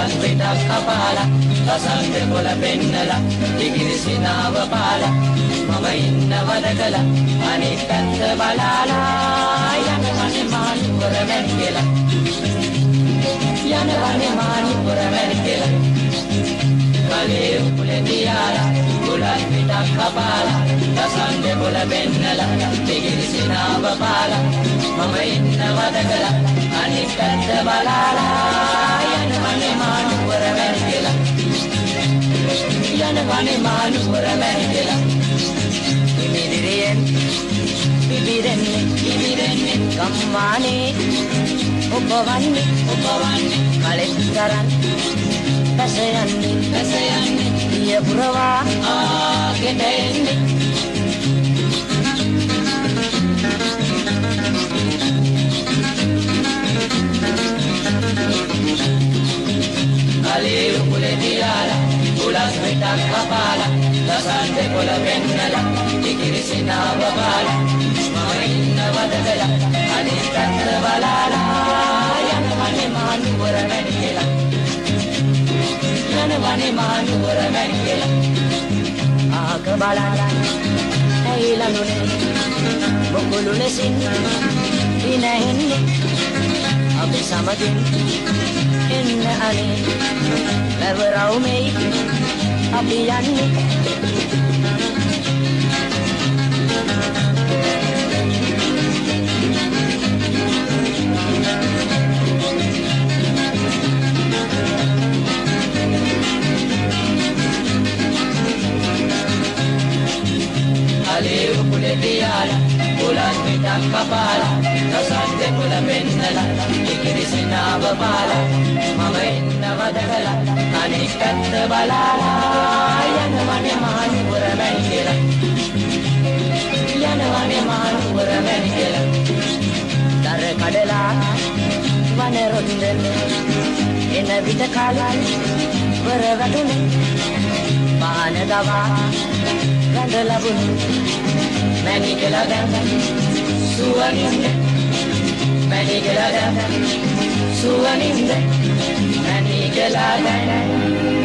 උලස් පිටක් කපාලා ලසන්ද කොළ පෙන්නලා ඉගිරිසිනාව පාලා මම ඉන්නවද කළා අනිත් පැත්ත බලාලා යනවනේ මානුවර මැනි කියලා යනවනේ මානුවර මැනි කියලා කලේ උකුලේ තියාලා උලස් පිටක් කපාලා ලසන්ද කොළ පෙන්නලා ඉගිරිසිනාව පාලා මම ඉන්නවද කළා අනිත් පැත්ත බලාලා යනවනේ මානුවර මැනි කියලා යනවනේ මානුවර මැනි කියලා ඉමිදිරියෙන් ඉබිරෙන්නේ ගම්මානේ ඔබවන්නේ කලෙත් තරන් පැස යන්නේ පිය පුරවා ගෙට එන්නේ කලේ උකුලේ තියාලා උලස් පිටක් කපාලා ලසන්ද කොළ පෙන්නලා ඉගිරිසිනාව පාලා මම ඉන්නවද කළා අනිත් පැත්ත බලාලා යනවනේ මානුවර මැනි කියලා යනවනේ මානුවර මැනි කියලා ආක බලලා ඇයිලනුනේ බොකුළු ලෙසින් ඉනහෙන්නේ අපි සමගින් එන්න අනේ ලැබරවුමෙයි අපි යන්නේ කලේ උකුලේ තියාලා උලස් පිටක් කපාලා ලසන්ද කොළ පෙන්නලා ඉගිරිසිනාව පාලා මම ඉන්නවද කළා අනිත් පැත්ත බලාලා යනවනේ මානුවර මැනි කියලා යනවනේ මානුවර මැනි කියලා දර කඩලා වන රොන්දෙන් එන විට කාලයි වර වැටුනේ පාන දවා වැඳ ලැබුණු මැනි කියලා දැන් සුවනින්ද මැනි කියලා දැන් සුවනින්ද මැනි කියලා දැන්